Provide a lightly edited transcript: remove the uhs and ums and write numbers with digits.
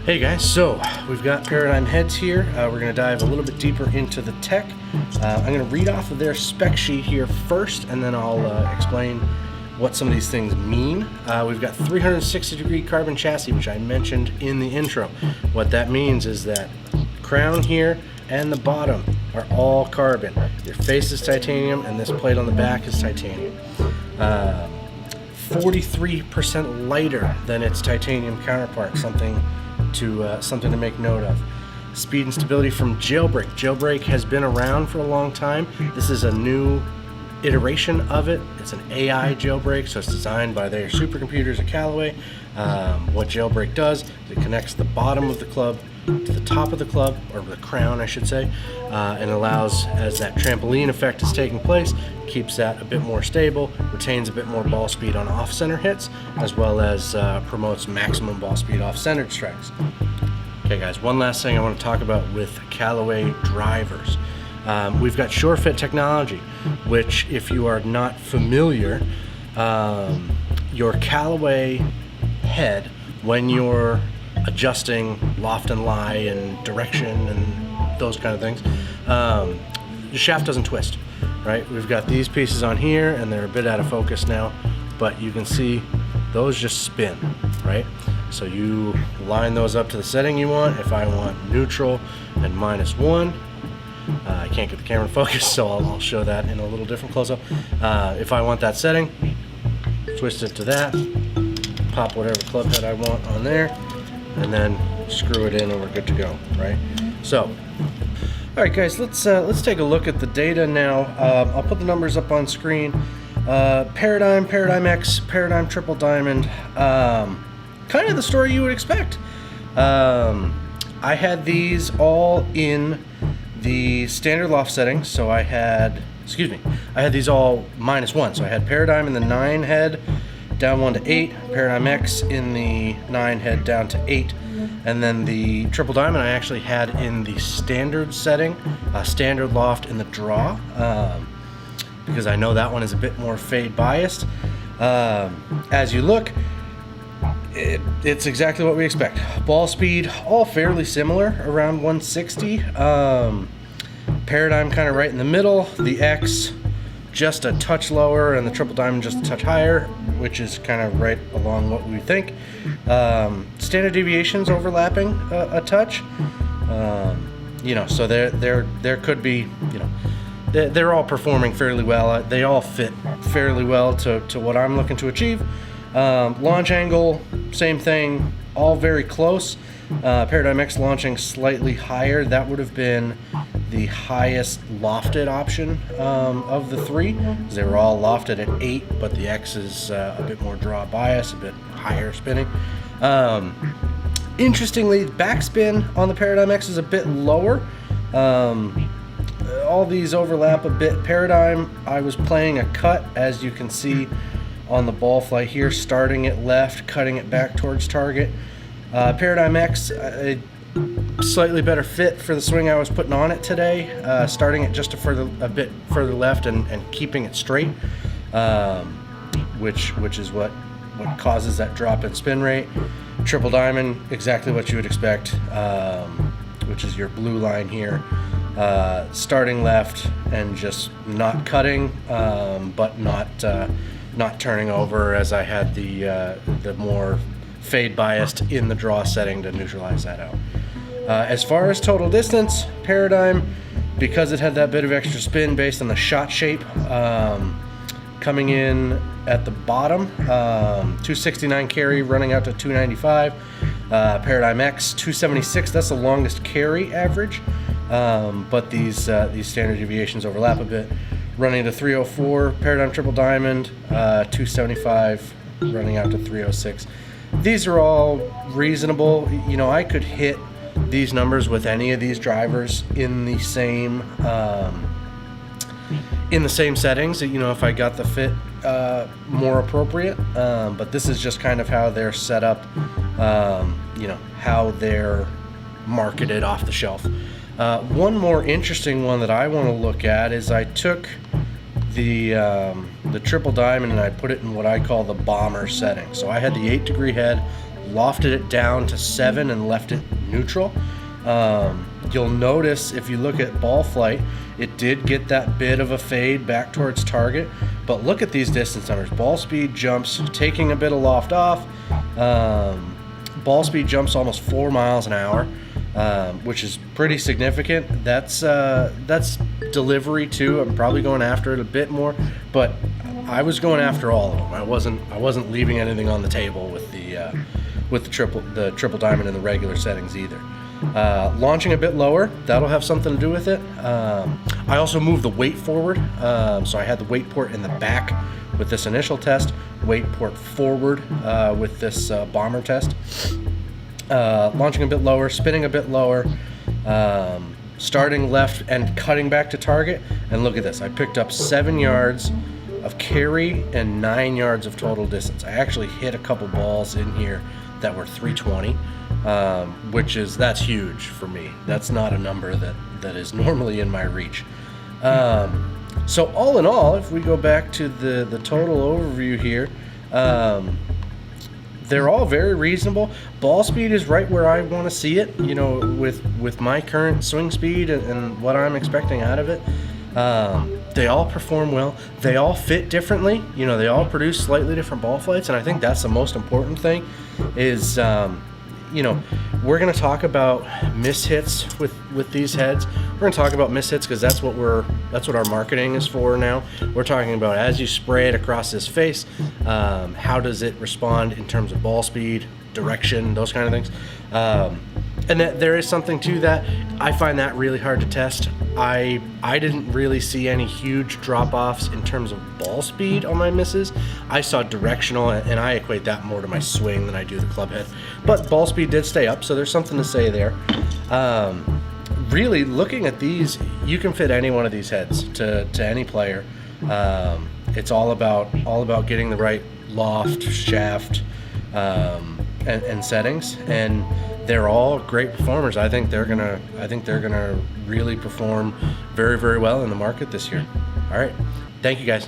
Hey guys, so we've got Paradym heads here. We're going to dive a little bit deeper into the tech. I'm going to read off of their spec sheet here first, and then I'll explain what some of these things mean. We've got 360-degree carbon chassis, which I mentioned in the intro. What that means is that crown here and the bottom are all carbon. Your face is titanium, and this plate on the back is titanium. 43% lighter than its titanium counterpart, something to make note of. Speed and stability from Jailbreak. Jailbreak has been around for a long time. This is a new iteration of it. It's an AI jailbreak, so it's designed by their supercomputers at Callaway. What Jailbreak does is it connects the bottom of the club to the top of the club, or the crown I should say, and allows, as that trampoline effect is taking place, keeps that a bit more stable, retains a bit more ball speed on off-center hits, as well as promotes maximum ball speed off-centered strikes. Okay guys, one last thing I want to talk about with Callaway drivers. We've got SureFit technology, which, if you are not familiar, your Callaway head, when you're adjusting loft and lie and direction and those kind of things, the shaft doesn't twist, right? We've got these pieces on here and they're a bit out of focus now, but you can see those just spin, right? So you line those up to the setting you want. If I want neutral and -1, I can't get the camera focused, so I'll show that in a little different close-up. If I want that setting, twist it to that, pop whatever club head I want on there, and then screw it in and we're good to go, right? So, all right guys, let's take a look at the data now. I'll put the numbers up on screen. Paradym, Paradym X, Paradym Triple Diamond, kind of the story you would expect. I had these all in the standard loft setting, so I had these all -1. So I had Paradym in the 9 head, down 1 to 8, Paradym X in the 9 head down to 8, and then the Triple Diamond I actually had in the standard setting, standard loft in the draw, because I know that one is a bit more fade biased. As you look, it's exactly what we expect. Ball speed, all fairly similar, around 160. Paradym kind of right in the middle, the X just a touch lower, and the Triple Diamond just a touch higher, which is kind of right along what we think. Standard deviations overlapping a touch, so there could be, they're all performing fairly well. They all fit fairly well to what I'm looking to achieve. Launch angle, same thing, all very close. Paradym X launching slightly higher. That would have been the highest lofted option of the three, because they were all lofted at 8, but the X is a bit more draw bias, a bit higher spinning. Interestingly, backspin on the Paradym X is a bit lower. All these overlap a bit. Paradym, I was playing a cut, as you can see on the ball flight here, starting it left, cutting it back towards target. Paradym X, a slightly better fit for the swing I was putting on it today, starting it just a bit further left and keeping it straight, which is what causes that drop in spin rate. Triple Diamond, exactly what you would expect, which is your blue line here, starting left and just not cutting, but not turning over, as I had the more fade biased in the draw setting to neutralize that out. As far as total distance, Paradym, because it had that bit of extra spin based on the shot shape, coming in at the bottom, 269 carry running out to 295. Paradym X 276, that's the longest carry average, but these standard deviations overlap a bit, running to 304. Paradym Triple Diamond 275 running out to 306. These are all reasonable. I could hit these numbers with any of these drivers in the same settings, if I got the fit more appropriate, but this is just kind of how they're set up, how they're marketed off the shelf. One more interesting one that I want to look at is I took the Triple Diamond and I put it in what I call the bomber setting. So I had the 8-degree head, lofted it down to 7 and left it neutral. You'll notice if you look at ball flight, it did get that bit of a fade back towards target, but look at these distance numbers. Ball speed jumps, taking a bit of loft off. Ball speed jumps almost 4 miles an hour, which is pretty significant. That's delivery too. I'm probably going after it a bit more, but I was going after all of them. I wasn't leaving anything on the table with the triple diamond in the regular settings either. Launching a bit lower, that'll have something to do with it. I also moved the weight forward, so I had the weight port in the back with this initial test, weight port forward with this bomber test. Launching a bit lower, spinning a bit lower, starting left and cutting back to target. And look at this, I picked up 7 yards of carry and 9 yards of total distance. I actually hit a couple balls in here that were 320, that's huge for me. That's not a number that is normally in my reach. So all in all, if we go back to the total overview here, they're all very reasonable. Ball speed is right where I want to see it, with my current swing speed and what I'm expecting out of it. They all perform well. They all fit differently. They all produce slightly different ball flights, and I think that's the most important thing is, we're going to talk about mishits with these heads. We're going to talk about mishits because that's what our marketing is for now. We're talking about as you spray it across this face, how does it respond in terms of ball speed, direction, those kind of things. And that there is something to that. I find that really hard to test. I didn't really see any huge drop-offs in terms of ball speed on my misses. I saw directional, and I equate that more to my swing than I do the club head. But ball speed did stay up, so there's something to say there. Really, looking at these, you can fit any one of these heads to any player. It's all about getting the right loft, shaft, and settings, and they're all great performers. I think they're gonna really perform very, very well in the market this year. All right, thank you guys.